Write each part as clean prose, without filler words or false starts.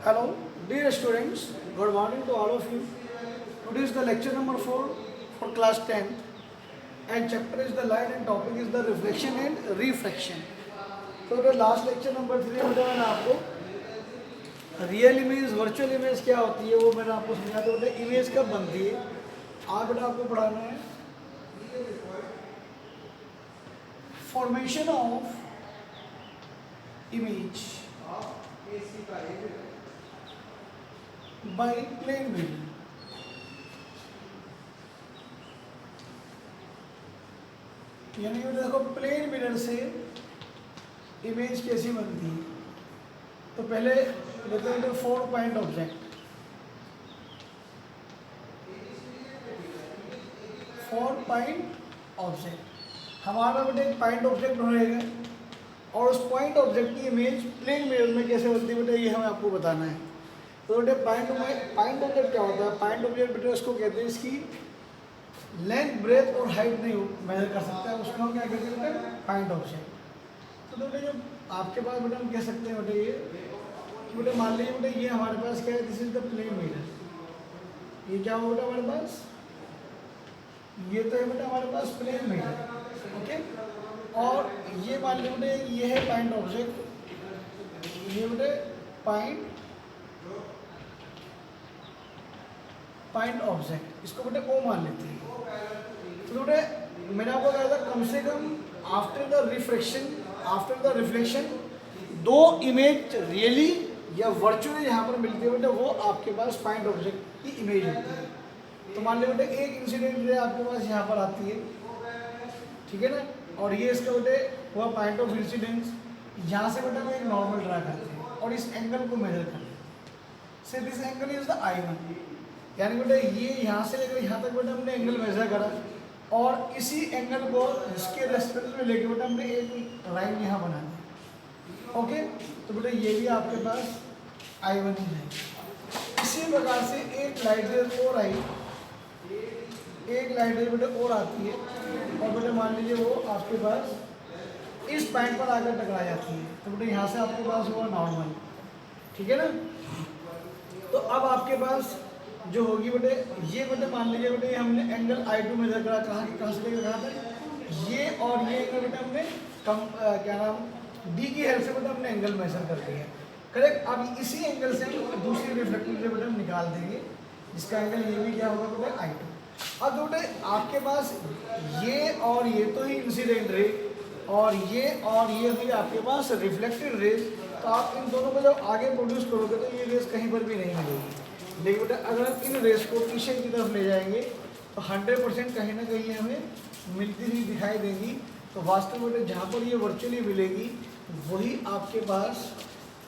Hello, dear students. Good morning to all of you. Today is the lecture number 4 for class 10th, and chapter is the light and topic is the reflection and refraction. तो the last lecture number 3 में मैंने आपको real image virtual image क्या होती है वो मैंने आपको समझा दिया। बेटा इमेज कब बनती है आज बेटा आपको पढ़ाना है formation of image by plane wave. यानी कि देखो प्लेन मिरर से इमेज कैसी बनती है। तो पहले लेते हैं 4 पॉइंट ऑब्जेक्ट। 4 पॉइंट ऑब्जेक्ट हमारा बेटा एक पॉइंट ऑब्जेक्ट रहेगा और उस पॉइंट ऑब्जेक्ट की इमेज प्लेन मिरर में कैसे बनती है बेटा ये हमें आपको बताना है। तो बेटा पॉइंट ऑब्जेक्ट क्या होता है? पॉइंट ऑब्जेक्ट बेटा उसको कहते हैं इसकी लेंथ ब्रेथ और हाइट नहीं मेजर कर सकता है, उसको हम क्या कहते हैं बेटा? Point object. तो बेटा जो आपके पास बेटा हम कह सकते हैं बेटा ये कि बेटा मान लीजिए बेटा ये हमारे पास क्या है, this is the plane mirror. ये क्या होगा बेटा हमारे पास? ये तो है बेटा हमारे पास प्लेन मिरर, ओके। और ये मान लीजिए बेटा ये है पॉइंट ऑब्जेक्ट, ये बेटा पॉइंट ऑब्जेक्ट, इसको बेटा ओ मान लेते हैं। तो बेटा मैंने आपको कहा था कम से come after the reflection 2 image really या वर्चुअली यहाँ पर मिलती है बेटा वो आपके पास पॉइंट ऑब्जेक्ट की इमेज होती है। तो मान लीजिए बेटा एक इंसिडेंट रे आपके पास यहाँ पर आती है, ठीक है ना, और ये इसका बेटे हुआ पॉइंट ऑफ इंसिडेंस। यहाँ से बेटा हम एक नॉर्मल ड्रा करते हैं और इस एंगल को मेजर करते हैं। से this angle is the I1। यानी बेटा ये यहाँ से लेकर यहाँ तक बेटा हमने एंगल मेजर करा और इसी एंगल को इसके रेस्पेक्ट में लेके बेटा हमने एक लाइन यहाँ बना दी, ओके। तो बेटा ये भी आपके पास I1 ही है। इसी प्रकार से एक लाइट रे और आई, एक लाइट रे बेटा और आती है और बेटा मान लीजिए वो आपके पास इस पॉइंट पर आकर टकरा जाती है। तो बेटा यहाँ से आपके पास हुआ नॉर्मल, ठीक है ना। तो अब आपके पास जो होगी बेटे ये बेटे मान लीजिए बेटे हमने एंगल I2 मेजर करा, कहाँ से लेकर कहाँ तक, ये और ये एंगल बेटे हमने क्या नाम D की हेल्प से बेटे हमने एंगल मेजर कर दिया, करेक्ट। अब इसी एंगल से हम दूसरी रिफ्लेक्टिव से बेटे हम निकाल देंगे जिसका एंगल ये भी क्या होगा बेटे I2। अब बेटे आपके पास ये और ये तो ही इंसिडेंट रे और ये हुई आपके पास रिफ्लेक्टेड रेज। तो आप इन दोनों को जब आगे प्रोड्यूस करोगे तो ये रेज कहीं पर भी नहीं मिलेगी। लेकिन बेटा अगर हम इन रेस को पीछे की तरफ ले जाएंगे तो 100% कहीं ना कहीं हमें मिलती हुई दिखाई देगी। तो वास्तव में जहाँ पर ये वर्चुअली मिलेगी वही आपके पास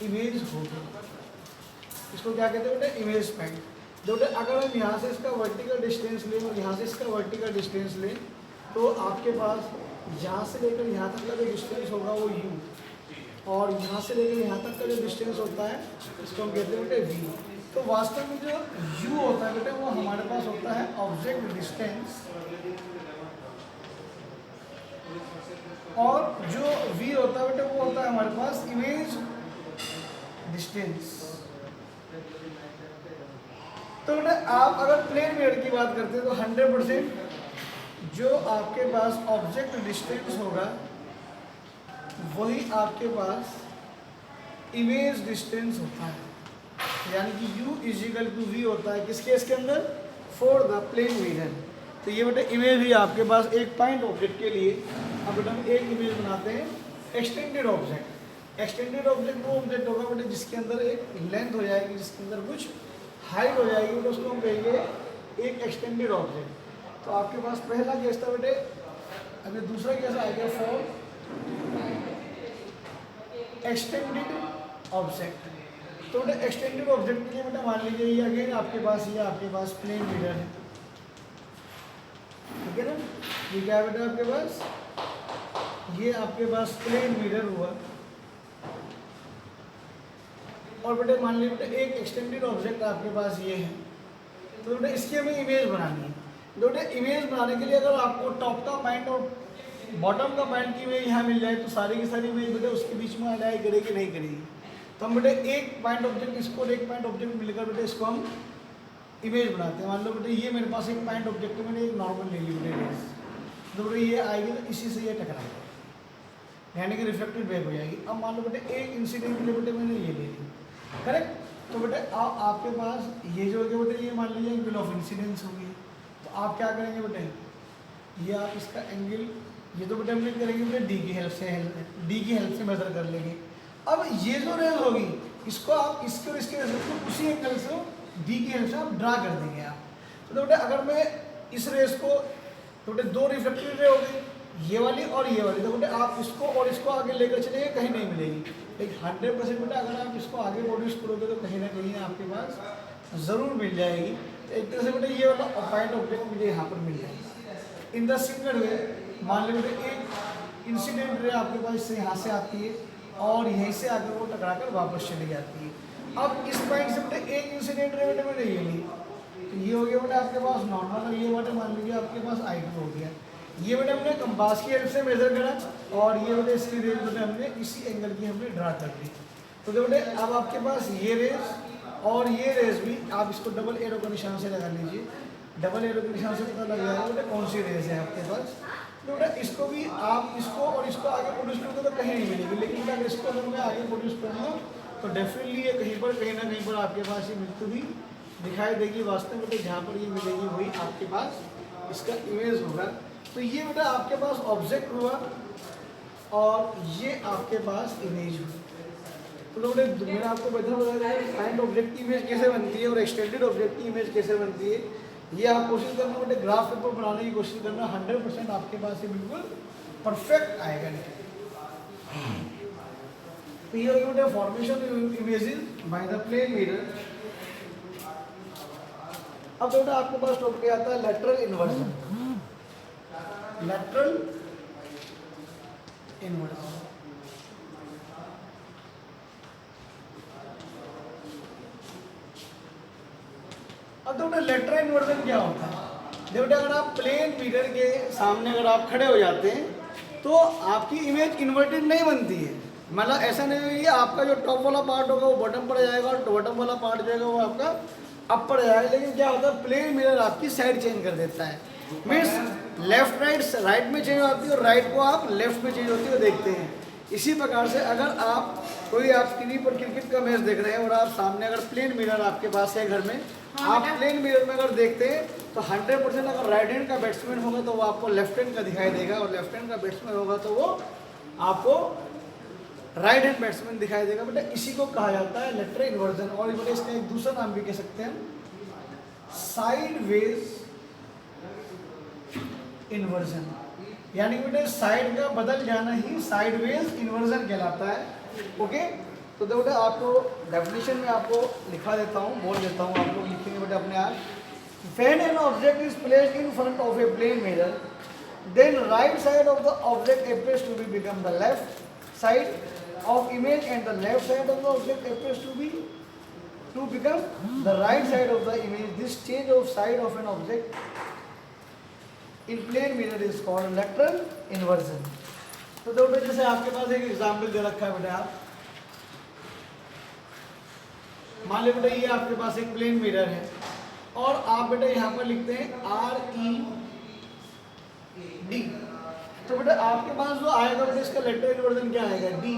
इमेज होगी। इसको क्या कहते हैं बेटा? Image point. जो बेटा अगर हम यहाँ से इसका वर्टिकल डिस्टेंस लें और यहाँ से इसका वर्टिकल डिस्टेंस लें तो आपके पास यहाँ से लेकर यहाँ तक का जो डिस्टेंस होगा वो u, और यहाँ से लेकर यहाँ तक का जो डिस्टेंस होता है इसको हम कहते हैं बेटे v। तो वास्तव में जो u होता है बेटा वो हमारे पास होता है ऑब्जेक्ट डिस्टेंस, और जो v होता है बेटा वो होता है हमारे पास इमेज डिस्टेंस। तो बेटा आप अगर प्लेन मिरर की बात करते हैं तो 100% जो आपके पास ऑब्जेक्ट डिस्टेंस होगा वही आपके पास इमेज डिस्टेंस होता है। यानी कि u = v होता है किसके इसके अंदर? For the plane mirror. तो ये बेटा इमेज भी आपके पास एक पॉइंट ऑब्जेक्ट के लिए। अब बेटा हम एक इमेज बनाते हैं एक्सटेंडेड ऑब्जेक्ट। एक्सटेंडेड ऑब्जेक्ट वो ऑब्जेक्ट होगा बेटा जिसके अंदर एक लेंथ हो जाएगी, जिसके अंदर कुछ हाइट हो जाएगी बेटा, उसको हम कहेंगे एक एक्सटेंडेड ऑब्जेक्ट। तो आपके पास पहला केस था बेटे, अभी दूसरा केस आएगा फॉर एक्सटेंडेड ऑब्जेक्ट। तो बेटा एक्सटेंडेड ऑब्जेक्ट के लिए बेटा मान लीजिए ये अगेन आपके पास प्लेन मिरर है, ठीक है ना। ये क्या है बेटा आपके पास? ये आपके पास प्लेन मिरर हुआ और बेटा मान लीजिए बेटा एक एक्सटेंडेड ऑब्जेक्ट आपके पास ये है। तो बेटा इसकी हमें इमेज बनानी है। तो बेटा इमेज बनाने के लिए अगर आपको टॉप का पॉइंट और बॉटम का पॉइंट की इमेज यहाँ मिल जाए तो सारी की सारी इमेज बेटा उसके बीच में अलाइ करेगी नहीं करेगी? तो हम बेटे एक पॉइंट ऑब्जेक्ट इसको और एक पॉइंट ऑब्जेक्ट मिलकर बेटे इसको हम इमेज बनाते हैं। मान लो बेटे ये मेरे पास एक पॉइंट ऑब्जेक्ट है, मैंने एक नॉर्मल ले ली बेटे, तो बेटे ये आएगी तो इसी से ये टकराएगा, यानी कि रिफ्लेक्टेड वेव हो जाएगी। अब मान लो बेटे एक इंसिडेंट के लिए बेटे मैंने ये ले ली, करेक्ट। तो बेटे अब आपके पास ये जो है बेटे ये मान लीजिए एंगल ऑफ इंसिडेंस होगी, तो आप क्या करेंगे बेटे, ये आप इसका एंगल, ये तो बेटे हम करेंगे बेटे डी की हेल्प से मेजर कर लेंगे। अब ये जो रेज होगी इसको आप इसके और इसके रेज को उसी एंगल से डी की हेल्प से आप ड्रा कर देंगे आप। तो बेटे अगर मैं इस रेस को, तो बेटे दो रिफ्लेक्टेड रे होगी, ये वाली और ये वाली, तो बेटे आप इसको और इसको आगे लेकर चलेंगे, कहीं नहीं मिलेगी। लेकिन 100% बेटा अगर आप इसको आगे प्रोड्यूस करोगे तो कहीं ना कहीं आपके पास ज़रूर मिल जाएगी। तो एक तरह से बेटा ये वाला पॉइंट ऑब्जेक्ट मुझे यहाँ पर मिल जाएगी। इन द सिमिलर वे मान लो बेटे एक इंसिडेंट रे आपके पास इससे यहाँ से आती है और यहीं से आकर वो टकरा कर वापस चली जाती है। अब इस पॉइंट से बेटे एक इंसिडेंट रे बेटे मैंने ये ली, तो ये हो गया बेटा आपके पास नॉर्मल, और ये बेटे मान लीजिए आपके पास I2 हो गया। ये बेटे हमने कंपास की हेल्प से मेजर करा और ये बेटे इसकी रेंज बेटे हमने इसी एंगल की हमने ड्रा कर दी। तो बेटे अब आपके पास ये रेज और ये रेज भी आप इसको डबल एरो का निशान से लगा लीजिए, डबल एरो के निशान से पता लग जाएगा बेटे कौन सी रेज है आपके पास। तो बेटा इसको भी आप इसको और इसको आगे प्रोड्यूस करोगे तो कहीं नहीं मिलेगी, लेकिन अगर इसको अगर मैं आगे प्रोड्यूस करूँगा तो डेफिनेटली ये कहीं ना कहीं पर आपके पास ये मृत्यु भी दिखाई देगी। वास्तव में जहाँ पर ये मिलेगी वही आपके पास इसका इमेज होगा। तो ये बेटा आपके पास ऑब्जेक्ट हुआ और ये आपके पास इमेज हुआ। तो बेटे मैंने आपको बताया पॉइंट ऑब्जेक्ट की इमेज कैसे बनती है और एक्सटेंडेड ऑब्जेक्ट की इमेज कैसे बनती है। ये आप कोशिश करना बेटे ग्राफ पेपर बनाने की कोशिश करना, 100% आपके पास ये बिल्कुल परफेक्ट आएगा। तो ये बेटे formation images by the plane mirror. अब बेटा आपके पास टॉपिक आता है लेटरल इन्वर्जन। लेटरल इन्वर्जन अब तो बेटा लेटरल इन्वर्जन क्या होता है। देखो बेटा अगर आप प्लेन मिरर के सामने अगर आप खड़े हो जाते हैं तो आपकी इमेज इन्वर्टेड नहीं बनती है। मतलब ऐसा नहीं है कि आपका जो टॉप वाला पार्ट होगा वो बॉटम पर जाएगा और बॉटम वाला पार्ट जो है वो आपका अप पर जाएगा। लेकिन क्या होता है प्लेन मिरर आपकी साइड चेंज कर देता है, मीन्स लेफ्ट राइट में चेंज होती है और राइट को आप लेफ्ट में चेंज होती है देखते हैं। इसी प्रकार से अगर आप टीवी पर क्रिकेट का मैच देख रहे हैं और आप सामने अगर प्लेन मिरर आपके पास है घर में, आप प्लेन मिरर में अगर देखते हैं तो 100% अगर राइट हैंड का बैट्समैन होगा तो वो आपको लेफ्ट हैंड का दिखाई देगा और लेफ्ट हैंड का बैट्समैन होगा तो वो आपको राइट हैंड बैट्समैन दिखाई देगा। बेटा इसी को कहा जाता है लेटरल इन्वर्जन। और बेटा इसका एक दूसरा नाम भी कह सकते हैं साइडवेज इन्वर्जन, यानी बेटे साइड का बदल जाना ही साइडवेज इन्वर्जन कहलाता है। ओके, तो बेटा आपको डेफिनेशन में आपको लिखा देता हूँ, बोल देता हूँ, आप लोग लिखेंगे बेटा अपने आप। When an object is placed in front of a plane mirror, then right side of the object appears to become the left side of image and the left side of the object appears to become the right side of the image. This change of side of an object in plane mirror is called lateral inversion. तो बेटा जैसे आपके पास एक example दे रखा है बेटा, आप मान लो बेटा ये आपके पास एक प्लेन मिरर है और आप बेटा यहाँ पर लिखते हैं RED। तो बेटा आपके पास जो आएगा बेटा इसका लेटरल इन्वर्जन क्या आएगा, DE।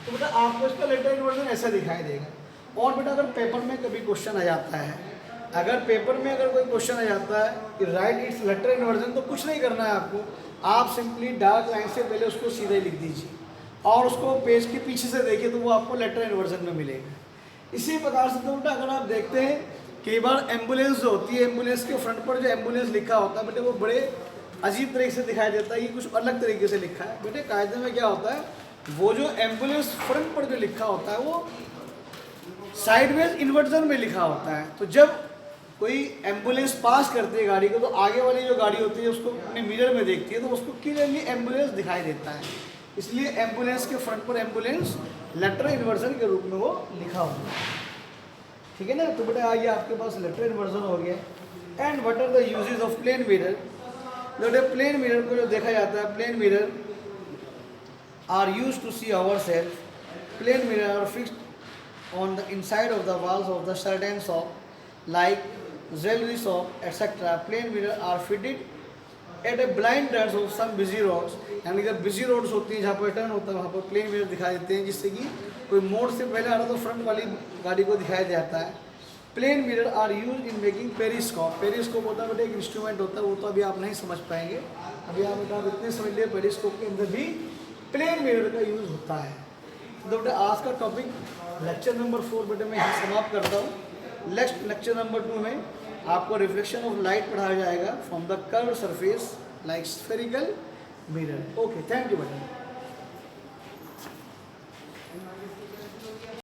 तो बेटा आपको इसका लेटरल इन्वर्जन ऐसा दिखाई देगा। और बेटा अगर पेपर में कभी क्वेश्चन आ जाता है, अगर पेपर में अगर कोई क्वेश्चन आ जाता है कि राइट इट्स लेटरल इन्वर्जन, तो कुछ नहीं करना है आपको, आप सिंपली डार्क लाइन से पहले उसको सीधे लिख दीजिए और उसको पेज के पीछे से देखिए तो वो आपको लेटरल इन्वर्जन में मिलेगा। इसी प्रकार से तो बेटा अगर आप देखते हैं कई बार एम्बुलेंस जो होती है, एम्बुलेंस के फ्रंट पर जो एम्बुलेंस लिखा होता है बेटे वो बड़े अजीब तरीके से दिखाई देता है, ये कुछ अलग तरीके से लिखा है। बेटे कायदे में क्या होता है, वो जो एम्बुलेंस फ्रंट पर जो लिखा होता है वो साइडवेज इन्वर्जन में लिखा होता है। तो जब कोई एम्बुलेंस पास करती है गाड़ी को तो आगे वाली जो गाड़ी होती है उसको अपने मिरर में देखती है तो उसको क्लियरली एम्बुलेंस दिखाई देता है, इसलिए एम्बुलेंस के फ्रंट पर एम्बुलेंस लेटरल इन्वर्जन के रूप में वो लिखा होता है। ठीक है ना, तो बेटा आइए आपके पास लेटरल इन्वर्जन हो गया। And what are the uses of plane mirror. बेटे प्लेन मिरर को जो देखा जाता है, plane mirror are use to see our self. Plane mirror are fixed on the inside of the walls of the certain shop like jewellery shop etcetera. Plane mirror are fitted at a blind turns of some busy roads. यानी कि busy roads होती हैं जहाँ पर turn होता है वहाँ पर प्लेन मिरर दिखाई देते हैं, जिससे कि कोई मोड़ से पहले आ रहा तो फ्रंट वाली गाड़ी को दिखाई जाता है. Plane mirror are use in making periscope. Periscope होता है बेटा एक इंस्ट्रूमेंट होता है, वो तो अभी आप नहीं समझ पाएंगे. अभी आप बेटा इतने समझ लिए पेरिस्कोप के अंदर भी प्लेन मिरर का यूज होता है. तो बेटा आज का टॉपिक लेक्चर नंबर 4 बेटे मैं यहाँ समाप्त करता हूँ. नेक्स्ट लेक्चर नंबर 2 में आपको रिफ्लेक्शन ऑफ लाइट पढ़ाया जाएगा from the curve surface like spherical mirror. Okay, thank you बेटा.